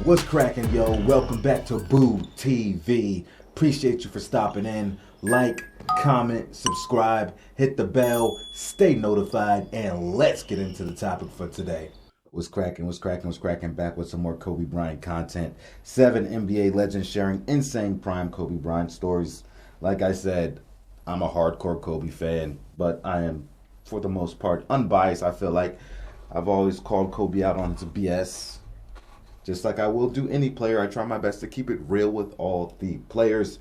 What's cracking, yo? Welcome back to Boo TV. Appreciate you for stopping in. Like, comment, subscribe, hit the bell, stay notified, and let's get into the topic for today. What's cracking? Back with some more Kobe Bryant content. 7 NBA legends sharing insane prime Kobe Bryant stories. Like I said, I'm a hardcore Kobe fan, but I am, for the most part, unbiased. I feel like I've always called Kobe out on his BS. Just like I will do any player, I try my best to keep it real with all the players.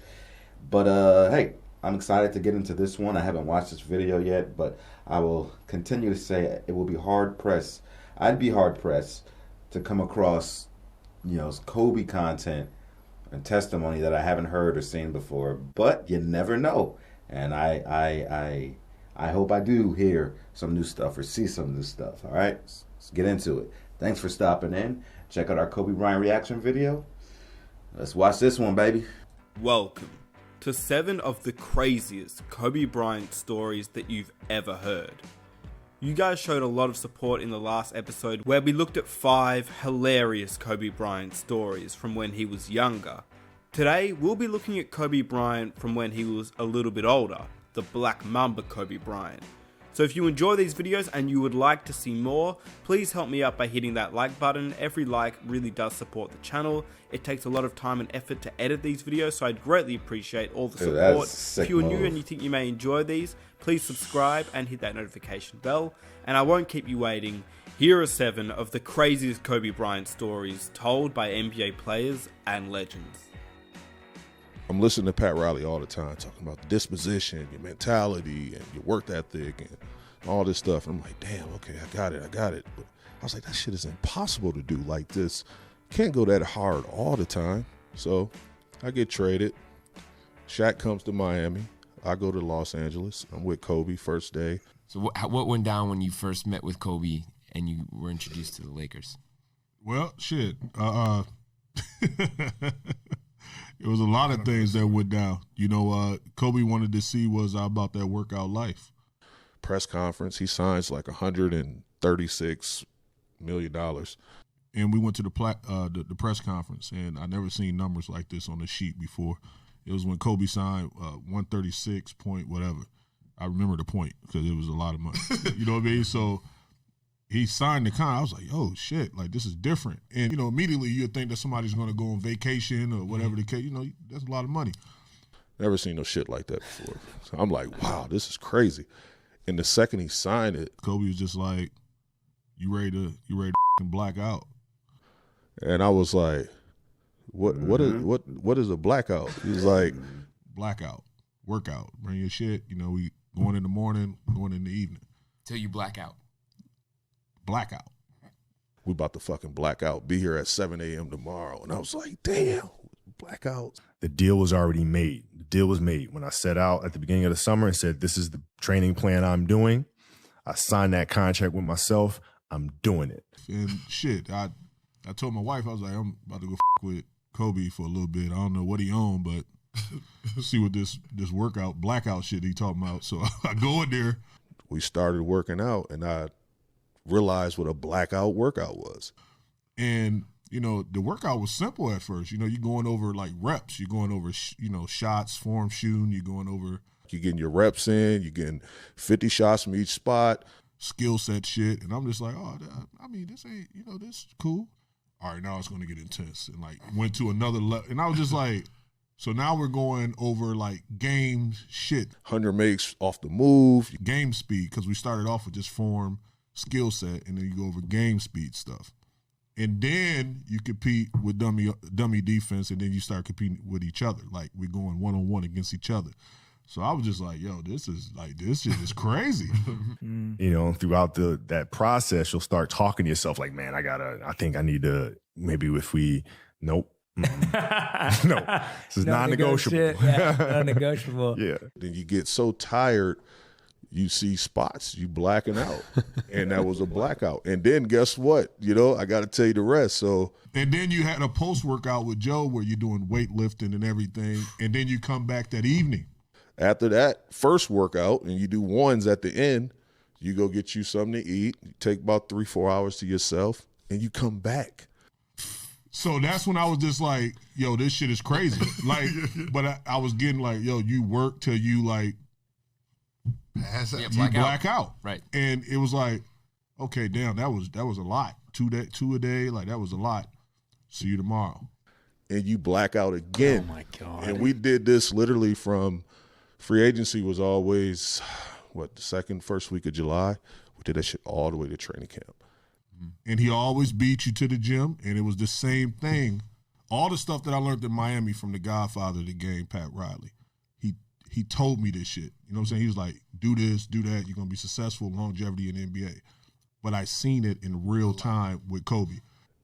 But hey, I'm excited to get into this one. I haven't watched this video yet, but I will continue to say it will be hard pressed. I'd be hard pressed to come across, Kobe content and testimony that I haven't heard or seen before. But you never know, and I hope I do hear some new stuff or see some new stuff. All right, let's get into it. Thanks for stopping in. Check out our Kobe Bryant reaction video. Let's watch this one, baby. Welcome to 7 of the craziest Kobe Bryant stories that you've ever heard. You guys showed a lot of support in the last episode where we looked at 5 hilarious Kobe Bryant stories from when he was younger. Today, we'll be looking at Kobe Bryant from when he was a little bit older, the Black Mamba Kobe Bryant. So if you enjoy these videos and you would like to see more, please help me out by hitting that like button. Every like really does support the channel. It takes a lot of time and effort to edit these videos, so I'd greatly appreciate all the support. If you're new and you think you may enjoy these, please subscribe and hit that notification bell. And I won't keep you waiting. Here are 7 of the craziest Kobe Bryant stories told by NBA players and legends. I'm listening to Pat Riley all the time, talking about the disposition, your mentality, and your work ethic, and all this stuff. And I'm like, damn, okay, I got it. But I was like, that shit is impossible to do like this. Can't go that hard all the time. So I get traded. Shaq comes to Miami. I go to Los Angeles. I'm with Kobe first day. So what went down when you first met with Kobe and you were introduced to the Lakers? Well, shit. It was a lot of things that went down. Kobe wanted to see was about that workout life. Press conference, he signs like $136 million. And we went to the press conference, and I never seen numbers like this on the sheet before. It was when Kobe signed 136 point whatever. I remember the point because it was a lot of money. You know what I mean? So he signed the contract. I was like, oh, shit, like this is different. And, immediately you'd think that somebody's going to go on vacation or whatever the case. That's a lot of money. Never seen no shit like that before. So I'm like, wow, this is crazy. And the second he signed it, Kobe was just like, you ready to black out? And I was like, what is a blackout? He was like, blackout, workout, bring your shit. We going in the morning, going in the evening. Till you black out. Blackout. We about to fucking black out. Be here at 7 a.m. tomorrow. And I was like, damn, blackout. The deal was already made. The deal was made. When I set out at the beginning of the summer and said, this is the training plan I'm doing, I signed that contract with myself. I'm doing it. And shit, I told my wife, I was like, I'm about to go with Kobe for a little bit. I don't know what he owned, but see what this workout, blackout shit he talking about. So I go in there. We started working out, and I realized what a blackout workout was. And, the workout was simple at first. You're going over like reps. You're going over, shots, form shooting. You're going over. You're getting your reps in. You're getting 50 shots from each spot, skill set shit. And I'm just like, oh, this ain't, this is cool. All right, now it's going to get intense. And like went to another level. And I was just like, so now we're going over like game shit. 100 makes off the move, game speed, because we started off with just form, skill set, and then you go over game speed stuff. And then you compete with dummy defense, and then you start competing with each other. Like we're going one-on-one against each other. So I was just like, yo, this shit is crazy. Throughout that process, you'll start talking to yourself like, man, I think I need to, maybe if we, nope. No, this is non-negotiable. Yeah, non-negotiable. Yeah. Then you get so tired, you see spots, you blacking out. And that was a blackout. And then guess what? I got to tell you the rest. So, and then you had a post-workout with Joe where you're doing weightlifting and everything. And then you come back that evening. After that first workout, and you do ones at the end, you go get you something to eat. You take about 3-4 hours to yourself, and you come back. So that's when I was just like, yo, this shit is crazy. Like, but I was getting like, yo, you work till you like black out. Right. And it was like, okay, damn, that was a lot. Two a day, like that was a lot. See you tomorrow. And you black out again. Oh my God. And we did this literally from free agency was always the first week of July. We did that shit all the way to training camp. And he always beat you to the gym, and it was the same thing. All the stuff that I learned in Miami from the godfather of the game, Pat Riley, he told me this shit. You know what I'm saying? He was like, do this, do that. You're going to be successful, longevity in the NBA. But I seen it in real time with Kobe.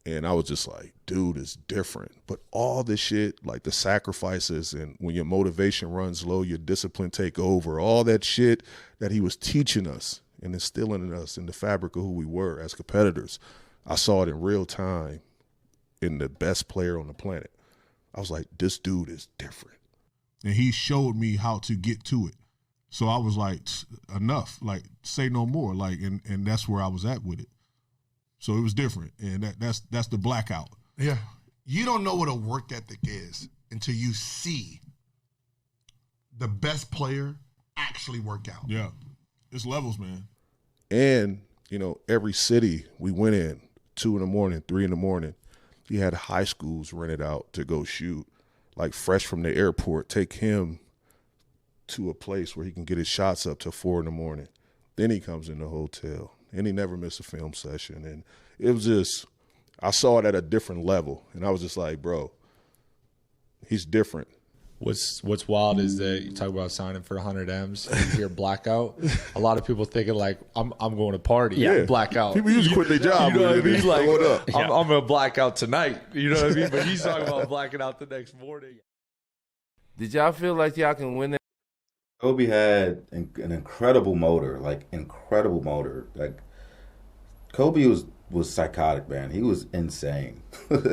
And I was just like, dude, it's different. But all this shit, like the sacrifices and when your motivation runs low, your discipline take over, all that shit that he was teaching us and instilling in us in the fabric of who we were as competitors, I saw it in real time in the best player on the planet. I was like, this dude is different. And he showed me how to get to it. So I was like, enough, like say no more. Like, and that's where I was at with it. So it was different. And that's the blackout. Yeah. You don't know what a work ethic is until you see the best player actually work out. Yeah. It's levels, man. And, you know, every city we went in, 2 a.m, 3 a.m, he had high schools rented out to go shoot. Like fresh from the airport, take him to a place where he can get his shots up till 4 a.m. Then he comes in the hotel. And he never missed a film session. And it was just, I saw it at a different level. And I was just like, bro, he's different. What's wild is that you talk about signing for 100 M's, and you hear blackout. A lot of people thinking like, I'm going to party. Yeah. Blackout. People usually quit their job. You know what I mean? Like, what up? I'm going to black out tonight. You know what I mean? But he's talking about blacking out the next morning. Did y'all feel like y'all can win that? Kobe had an incredible motor, like Kobe was psychotic, man. He was insane.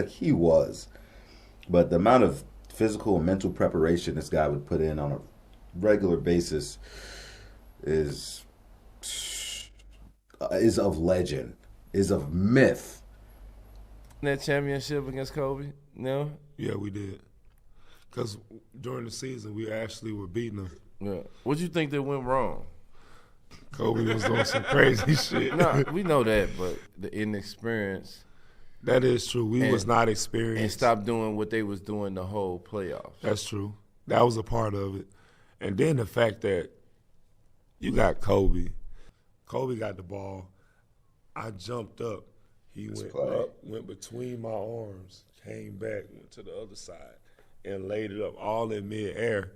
He was. But the amount of physical and mental preparation this guy would put in on a regular basis is of legend, is of myth. That championship against Kobe? No? Yeah, we did. Because during the season, we actually were beating him. Yeah. What you think that went wrong? Kobe was doing some crazy shit. No, we know that, but the inexperience. That is true. We was not experienced. And stopped doing what they was doing the whole playoffs. That's true. That was a part of it. And then the fact that you got Kobe. Kobe got the ball. I jumped up. He went between my arms, came back, went to the other side, and laid it up all in midair.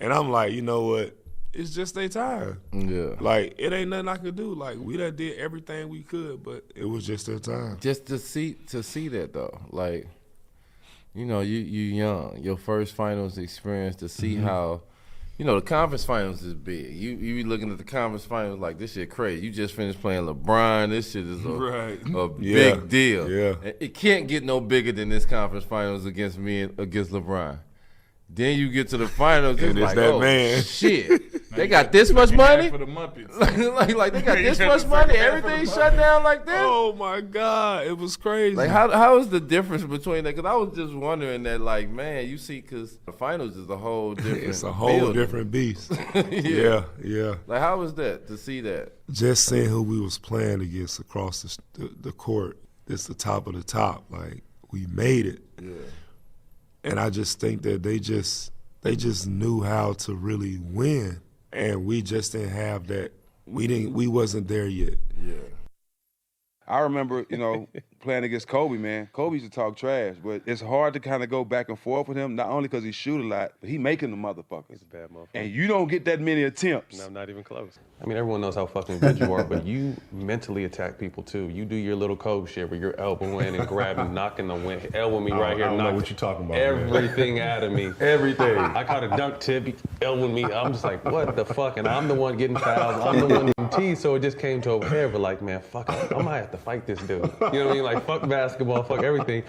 And I'm like, you know what? It's just their time. Yeah. Like, it ain't nothing I could do. Like, we done did everything we could, but it was just their time. Just to see that though, like, you know, you young, your first finals experience, to see how, you know, the conference finals is big. You be looking at the conference finals like, this shit crazy. You just finished playing LeBron. This shit is a big deal. Yeah. It can't get no bigger than this conference finals against LeBron. Then you get to the finals, it's like, that oh, man. Shit. They got this much money? For the Muppets. like they got this much money? Everything shut down like this? Oh, my God. It was crazy. Like, how is the difference between that? Because I was just wondering that, like, man, you see, because the finals is a whole different It's a whole building. different beast. Yeah. Yeah. Like, how was that, to see that? Just seeing who we was playing against across the court, it's the top of the top. Like, we made it. Yeah. And I just think that they just knew how to really win, and we just didn't have that. We wasn't there yet. Yeah. I remember, you know, playing against Kobe, man. Kobe used to talk trash, but it's hard to kind of go back and forth with him, not only because he shoot a lot, but he making the motherfuckers. He's a bad motherfucker. And you don't get that many attempts. No, not even close. I mean, everyone knows how fucking good you are, but you mentally attack people too. You do your little Kobe shit where you're elbowing and grabbing, knocking the wind, elbowing me right here. I don't know what you're talking about. Everything out of me. Everything. I caught a dunk tip, he elbowing me. I'm just like, what the fuck? And I'm the one getting fouls. I'm the one getting teased. So it just came to over here. But like, man, fuck it. I might have to fight this dude. You know what I mean? Like, fuck basketball, fuck everything.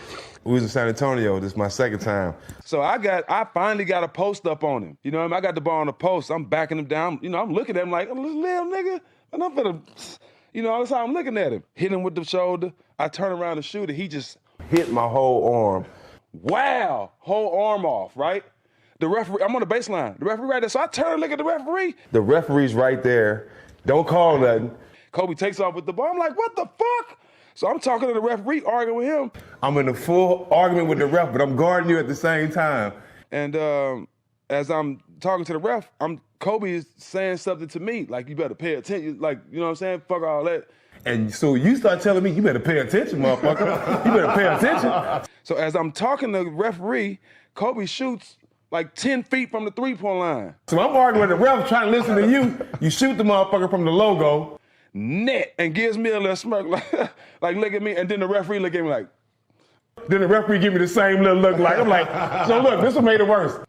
We was in San Antonio. This is my second time. So I finally got a post up on him. You know what I mean? I got the ball on the post. I'm backing him down. You know, I'm looking at him like, little nigga. And I'm finna, you know, that's how I'm looking at him. Hit him with the shoulder. I turn around to shoot it. He just hit my whole arm. Wow, whole arm off, right? The referee, I'm on the baseline. The referee right there. So I turn and look at the referee. The referee's right there. Don't call nothing. Kobe takes off with the ball. I'm like, what the fuck? So I'm talking to the referee, arguing with him. I'm in a full argument with the ref, but I'm guarding you at the same time. And as I'm talking to the ref, Kobe is saying something to me, like, you better pay attention. Like, you know what I'm saying? Fuck all that. And so you start telling me, you better pay attention, motherfucker. You better pay attention. So as I'm talking to the referee, Kobe shoots like 10 feet from the three-point line. So I'm arguing with the ref, trying to listen to you. You shoot the motherfucker from the logo. Net, and gives me a little smirk, like look at me, and then the referee look at me like. Then the referee give me the same little look, like, I'm like, so look, this one made it worse.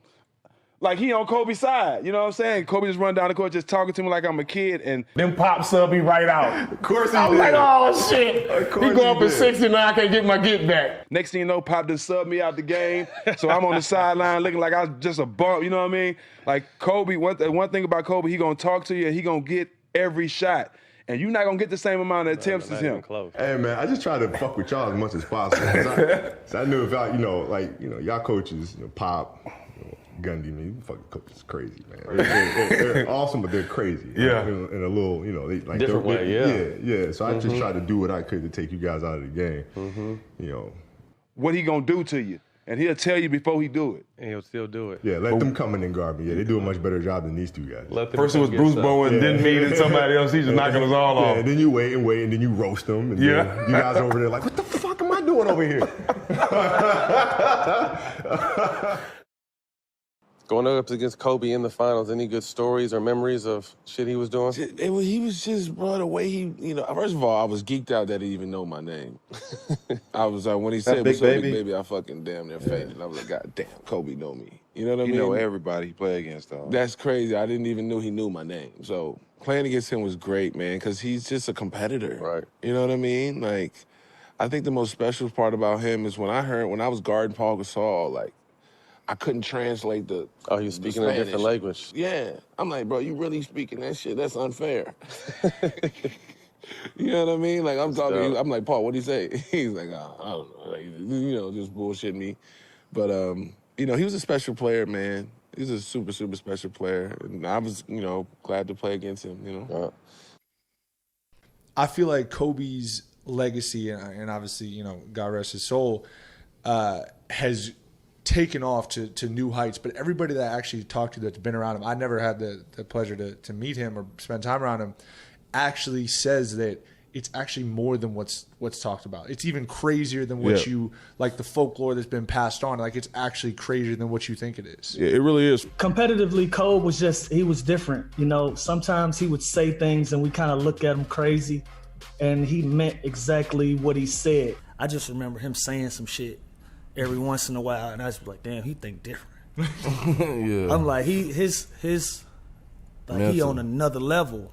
Like, he on Kobe's side, you know what I'm saying? Kobe just run down the court just talking to me like I'm a kid, and then pop sub me right out. Of course he did. I'm like, oh shit. He go up at 60 and I can't get my get back. Next thing you know, Pop just subbed me out the game, so I'm on the sideline looking like I was just a bump, you know what I mean? Like, Kobe, one thing about Kobe, he gonna talk to you and he gonna get every shot. And you're not gonna get the same amount of attempts as him. Hey man, I just try to fuck with y'all as much as possible. I knew if y'all, y'all coaches, Pop, Gundy, man, you fucking coaches crazy, man. They're awesome, but they're crazy. Yeah. In a little, they like different way. Yeah. So I just tried to do what I could to take you guys out of the game. Mm-hmm. What he gonna do to you? And he'll tell you before he do it. And he'll still do it. Yeah, let them come in and guard me. Yeah, they do a much better job than these two guys. First it was Bruce Bowen, then me, then somebody else. He's just knocking us all off. And then you wait, and then you roast them. And then you guys over there like, what the fuck am I doing over here? Going up against Kobe in the finals, any good stories or memories of shit he was doing? He was just, bro, the way he, first of all, I was geeked out that he even know my name. I was like, when he said, what's up, big baby, I fucking damn near fainted. I was like, God damn, Kobe know me. You know what I mean? You know everybody he play against, though. That's crazy. I didn't even know he knew my name. So playing against him was great, man, because he's just a competitor. Right. You know what I mean? Like, I think the most special part about him is when I was guarding Paul Gasol, like, I couldn't translate the Oh, he was speaking a different language. Yeah. I'm like, bro, you really speaking that shit? That's unfair. You know what I mean? Like, I'm talking to you. I'm like, Paul, what'd he say? He's like, oh, I don't know. Like, just bullshit me. But, he was a special player, man. He's a super, super special player. And I was, glad to play against him, I feel like Kobe's legacy, and obviously, God rest his soul, has taken off to new heights. But everybody that I actually talked to that's been around him, I never had the pleasure to meet him or spend time around him, actually says that it's actually more than what's talked about. It's even crazier than what you, like the folklore that's been passed on. Like, it's actually crazier than what you think it is. Yeah, it really is. Competitively, Kobe was he was different. Sometimes he would say things and we kind of look at him crazy, and he meant exactly what he said. I just remember him saying some shit every once in a while, and I was like, damn, he think different. Yeah. I'm like, he on another level.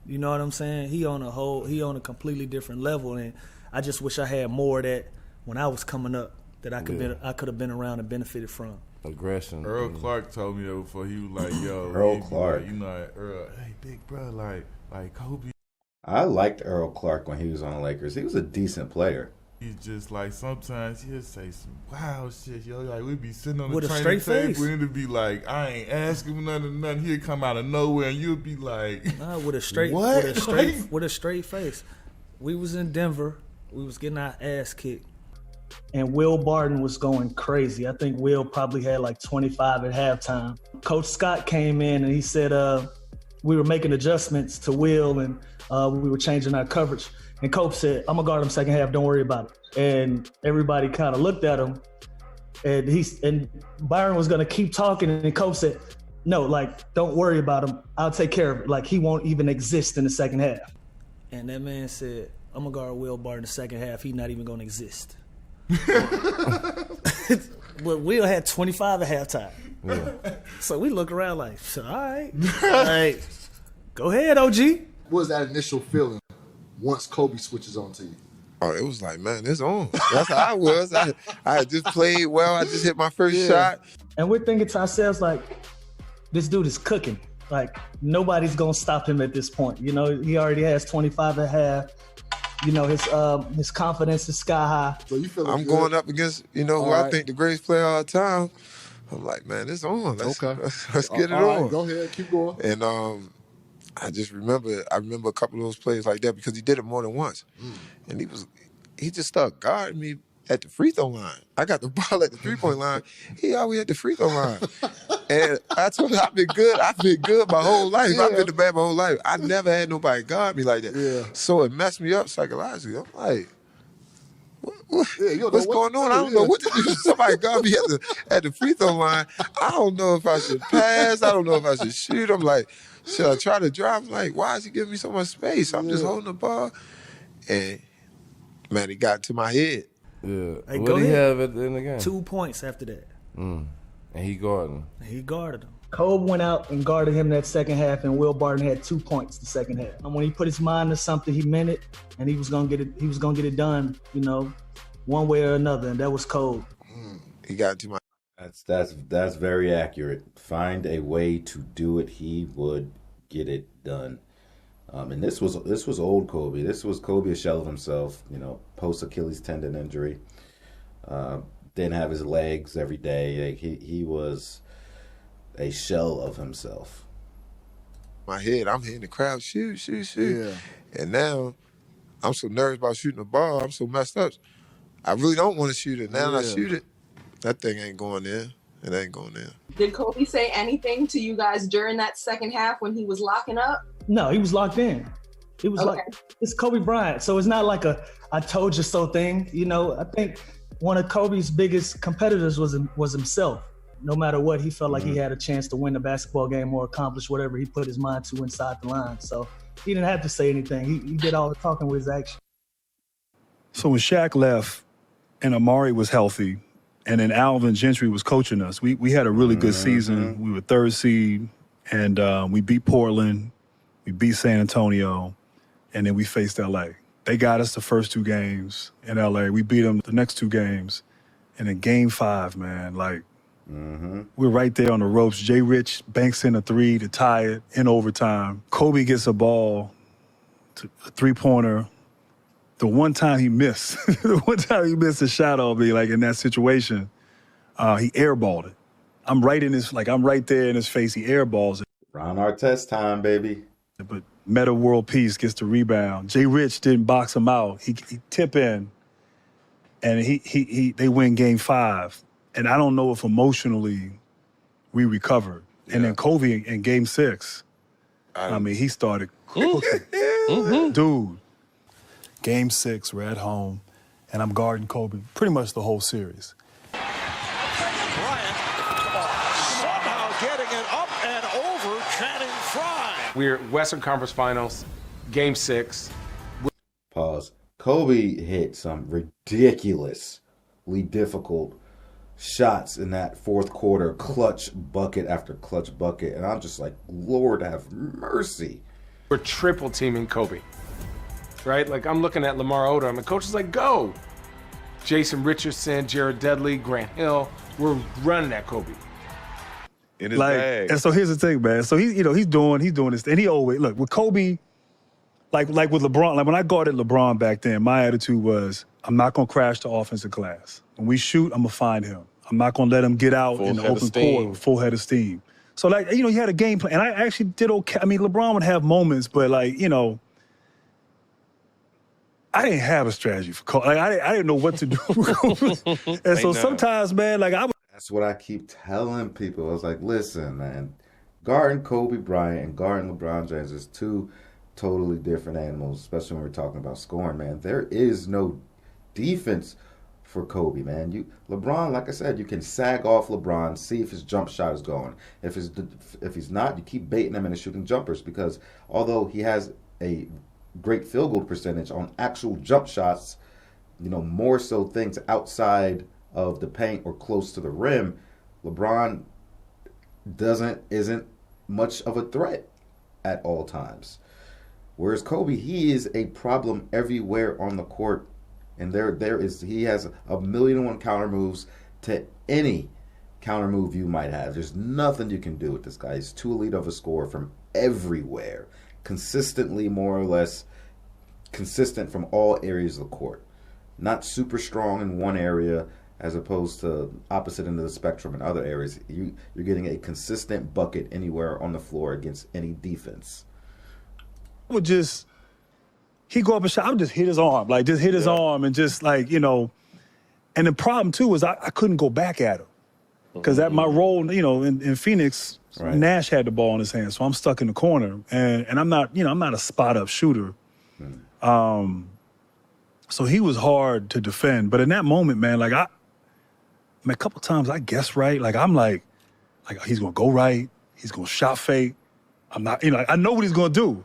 You know what I'm saying? He on a completely different level, and I just wish I had more of that when I was coming up that I could have been around and benefited from. Aggression. Earl Clark told me that before. He was like, yo, Earl Clark. Earl, hey, big bro, like Kobe. I liked Earl Clark when he was on the Lakers. He was a decent player. He's just like, sometimes he'll say some wild shit, yo. Like, we'd be sitting on the With a training straight table face. and it'd be like, I ain't asking him nothing. He'd come out of nowhere and you'd be like, Nah, with a straight what? with a straight face. We was in Denver. We was getting our ass kicked. And Will Barton was going crazy. I think Will probably had like 25 at halftime. Coach Scott came in and he said we were making adjustments to Will and we were changing our coverage. And Coach said, I'm going to guard him second half, don't worry about it. And everybody kind of looked at him. And Byron was going to keep talking. And Coach said, no, like, don't worry about him. I'll take care of it. Like, he won't even exist in the second half. And that man said, I'm going to guard Will Barton in the second half. He's not even going to exist. But Will had 25 at halftime. Yeah. So we look around like, all right. All right. Go ahead, OG. What was that initial feeling once Kobe switches on to you? Oh, it was like, man, it's on. That's how I was. I had just played well. I just hit my first shot. And we're thinking to ourselves, like, this dude is cooking. Like, nobody's going to stop him at this point. He already has 25 at half. You know, his confidence is sky high. So you feel I'm going up against, who I think the greatest player of all time. I'm like, man, it's on. Let's get it all on. right, go ahead, keep going. And I just remember a couple of those plays like that because he did it more than once. And he just started guarding me at the free throw line. I got the ball at the 3-point line. He always at the free throw line. And I told him I've been good my whole life. Yeah. I've been the bad my whole life. I never had nobody guard me like that. Yeah. So it messed me up psychologically. I'm like, You don't what's know what going on? to I do, don't know yeah. what to do. Somebody got me at the free throw line. I don't know if I should pass. I don't know if I should shoot. I'm like, should I try to drive? I'm like, why is he giving me so much space? I'm just holding the ball. And, man, it got to my head. Yeah. Hey, What go did he ahead. have at the end of the game? 2 points after that. And he guarded him. He guarded him. Kobe went out and guarded him that second half, and Will Barton had 2 points the second half. And when he put his mind to something, he meant it, and he was gonna get it. He was gonna get it done, one way or another. And that was Kobe. He got to my. That's very accurate. Find a way to do it. He would get it done. And this was old Kobe. This was Kobe, a shell of himself. Post Achilles tendon injury. Didn't have his legs every day. He was a shell of himself. My head, I'm hitting the crowd, shoot. Yeah. And now I'm so nervous about shooting the ball. I'm so messed up. I really don't want to shoot it. Now I shoot it. That thing ain't going in. It ain't going in. Did Kobe say anything to you guys during that second half when he was locking up? No, he was locked in. He was Okay. it's Kobe Bryant, so it's not like a "I told you so" thing. I think one of Kobe's biggest competitors was himself. No matter what, he felt like he had a chance to win the basketball game or accomplish whatever he put his mind to inside the line. So he didn't have to say anything. He did all the talking with his action. So when Shaq left and Amari was healthy and then Alvin Gentry was coaching us, we had a really good season. We were 3rd seed, and we beat Portland, we beat San Antonio, and then we faced LA. They got us the first 2 games in LA. We beat them the next 2 games. And in game 5, man, we're right there on the ropes. Jay Rich banks in a 3 to tie it in overtime. Kobe gets a ball, a 3-pointer. The one time he missed, a shot on me, in that situation, he airballed it. I'm right there in his face. He airballs it. Ron Artest time, baby. But Meta World Peace gets the rebound. Jay Rich didn't box him out. He tip in, and they win game 5. And I don't know if emotionally we recovered. Yeah. And then Kobe in game 6, he started cooking. Dude, game 6, we're at home, and I'm guarding Kobe pretty much the whole series. Bryant somehow getting it up and over Channing Frye. We're Western Conference Finals, game 6. Pause. Kobe hit some ridiculously difficult shots in that fourth quarter, clutch bucket after clutch bucket. And I'm just like, Lord have mercy. We're triple teaming Kobe, right? I'm looking at Lamar Odom, and coach is like, go. Jason Richardson, Jared Dudley, Grant Hill, we're running at Kobe. In his bag. And so here's the thing, man. So he's doing this, and he always look with Kobe, like with LeBron. When I guarded LeBron back then, my attitude was, I'm not gonna crash the offensive glass. When we shoot, I'm gonna find him. I'm not gonna let him get out in the open court with full head of steam. So he had a game plan, and I actually did okay. LeBron would have moments, but I didn't have a strategy for Kobe. I didn't know what to do. And so sometimes, man, That's what I keep telling people. I was like, listen, man, guarding Kobe Bryant and guarding LeBron James is 2 totally different animals, especially when we're talking about scoring, man. There is no defense for Kobe, man. LeBron, like I said, you can sag off LeBron, see if his jump shot is going. If he's not, you keep baiting him into shooting jumpers, because although he has a great field goal percentage on actual jump shots, more so things outside of the paint or close to the rim, LeBron isn't much of a threat at all times. Whereas Kobe, he is a problem everywhere on the court. And he has 1,000,001 counter moves to any counter move you might have. There's nothing you can do with this guy. He's too elite of a scorer from everywhere, consistently, more or less. consistent from all areas of the court. Not super strong in one area as opposed to opposite end of the spectrum in other areas. You're getting a consistent bucket anywhere on the floor against any defense. He'd go up and shot. I would just hit his arm, and just like, you know. And the problem too is I couldn't go back at him because at my role, you know, in Phoenix, Right. Nash had the ball in his hand, so I'm stuck in the corner, and I'm not, you know, I'm not a spot up shooter. So he was hard to defend. But in that moment, man, like a couple times I guessed right. Like I'm like he's gonna go right, he's gonna shot fake. I'm not, you know, I know what he's gonna do.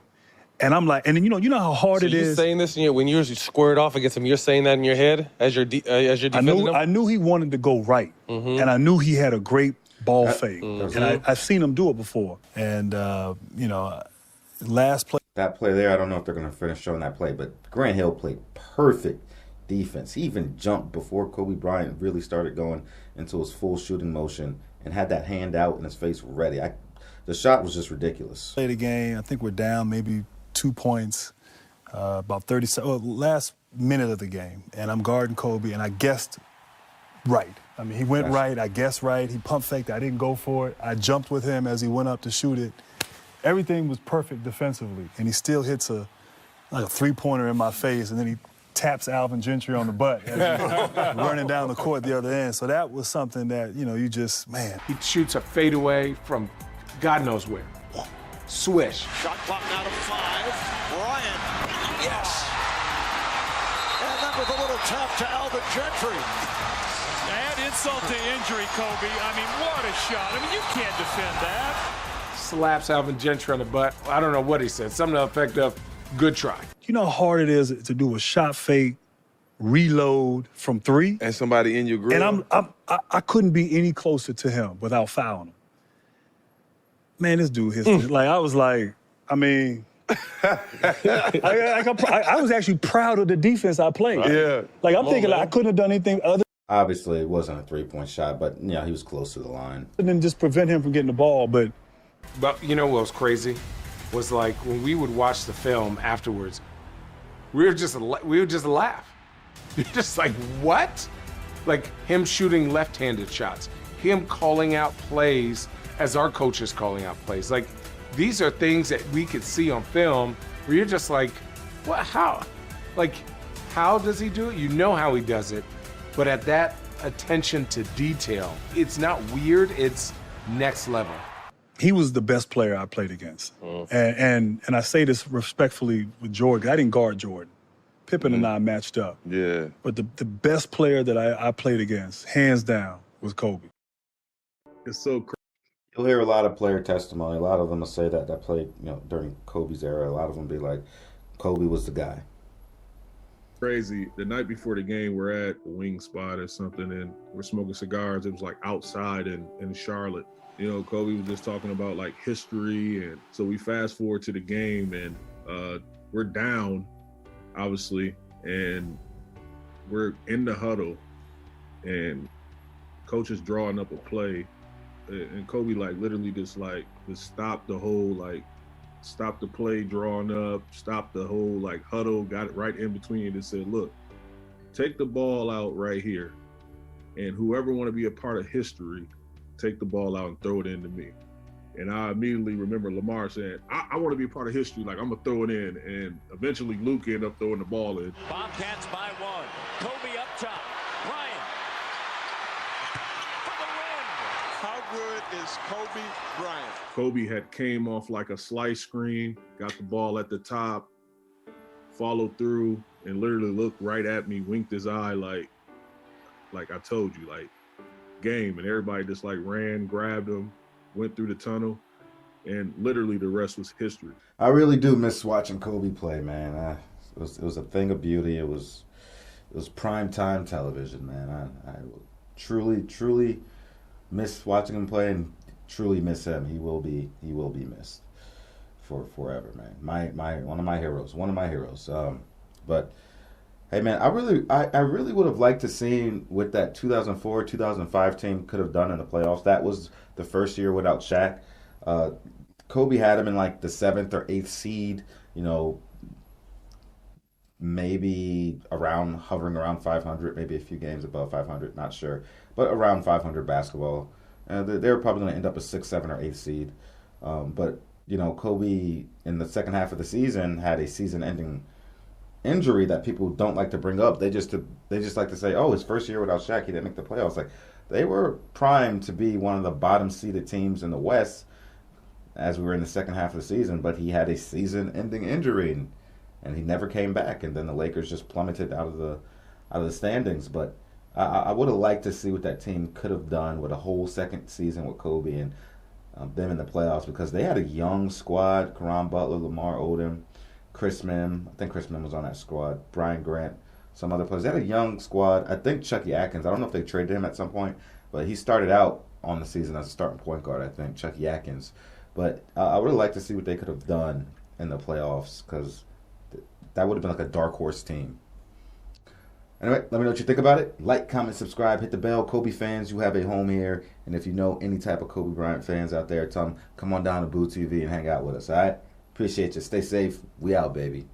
And I'm like, and then you know how hard it you're is. saying this, when you're squared off against him, you're saying that in your head as you're defending him? I knew he wanted to go right, and I knew he had a great ball fake, and I've seen him do it before. And you know, last play. That play there, I don't know if they're going to finish showing that play, but Grant Hill played perfect defense. He even jumped before Kobe Bryant really started going into his full shooting motion and had that hand out and his face ready. The shot was just ridiculous. Play the game. I think we're down maybe 2 points, about 30 seconds, last minute of the game, and I'm guarding Kobe, and I guessed right. I mean, he went right, I guessed right, he pump faked, I didn't go for it. I jumped with him as he went up to shoot it. Everything was perfect defensively, and he still hits a three-pointer in my face, and then he taps Alvin Gentry on the butt as he's running down the court the other end. So that was something that, you know, you just, man. He shoots a fadeaway from God knows where. Swish. Shot clock now to 5. Bryant. Yes. And that was a little tap to Alvin Gentry. Add insult to injury, Kobe. I mean, what a shot. I mean, you can't defend that. Slaps Alvin Gentry on the butt. I don't know what he said. Something to the effect of, good try. You know how hard it is to do a shot fake, reload from 3? And somebody in your grill. And I couldn't be any closer to him without fouling him. Man, this dude hits it. Like, I was like, I mean, I was actually proud of the defense I played. Yeah. Like, I'm thinking, like, I couldn't have done anything other Obviously, it wasn't a three-point shot, but, you know, he was close to the line. than just prevent him from getting the ball. But you know what was crazy? Was like when we would watch the film afterwards, we would just laugh. You're just like, what? Like him shooting left-handed shots, him calling out plays as our coach is calling out plays. Like these are things that we could see on film where you're just like, what? How? Like, how does he do it? You know how he does it, but at that attention to detail, it's not weird. It's next level. he was the best player I played against. And I say this respectfully with Jordan. I didn't guard Jordan. Pippen and I matched up. Yeah. But the best player that I played against, hands down, was Kobe. It's so crazy. You'll hear a lot of player testimony. A lot of them will say that played, during Kobe's era. A lot of them be like, Kobe was the guy. Crazy. The night before the game, we're at a wing spot or something, and we're smoking cigars. It was like outside in Charlotte. Kobe was just talking about like history, and so we fast forward to the game, and we're down, obviously, and we're in the huddle, and coach is drawing up a play, and Kobe literally just stopped the whole stop the play, drawing up, stop the whole huddle, got it right in between and said, look, take the ball out right here, and whoever want to be a part of history, take the ball out and throw it into me. And I immediately remember Lamar saying, I want to be a part of history, I'm going to throw it in. And eventually Luke ended up throwing the ball in. Bobcats by one. Kobe up top. Bryant for the win. How good is Kobe Bryant? Kobe had came off like a slice screen, got the ball at the top, followed through, and literally looked right at me, winked his eye like I told you, game. And everybody just ran, grabbed him, went through the tunnel, and literally the rest was history. I really do miss watching Kobe play, man. It was a thing of beauty. It was prime time television, man. I truly miss watching him play, and truly miss him. He will be missed for forever, man. One of my heroes. But hey, man, I really would have liked to seen what that 2004-2005 team could have done in the playoffs. That was the first year without Shaq. Kobe had him in the 7th or 8th seed. maybe hovering around 500, maybe a few games above 500, not sure, but around 500 basketball. They're probably going to end up a 6th, 7th, or 8th seed. But Kobe in the second half of the season had a season-ending injury that people don't like to bring up. They just like to say, oh, his first year without Shaq, he didn't make the playoffs. Like, they were primed to be one of the bottom-seeded teams in the West as we were in the second half of the season, but he had a season-ending injury, and he never came back. And then the Lakers just plummeted out of the standings. But I would have liked to see what that team could have done with a whole second season with Kobe and them in the playoffs, because they had a young squad: Caron Butler, Lamar Odom, Chris Mihm. I think Chris Mihm was on that squad. Brian Grant, some other players. They had a young squad. I think Chucky Atkins. I don't know if they traded him at some point, but he started out on the season as a starting point guard. I think Chucky Atkins. But I would have liked to see what they could have done in the playoffs, because that would have been like a dark horse team. Anyway, let me know what you think about it. Like, comment, subscribe, hit the bell. Kobe fans, you have a home here. And if you know any type of Kobe Bryant fans out there, tell them, come on down to Boo TV and hang out with us, all right? Appreciate you. Stay safe. We out, baby.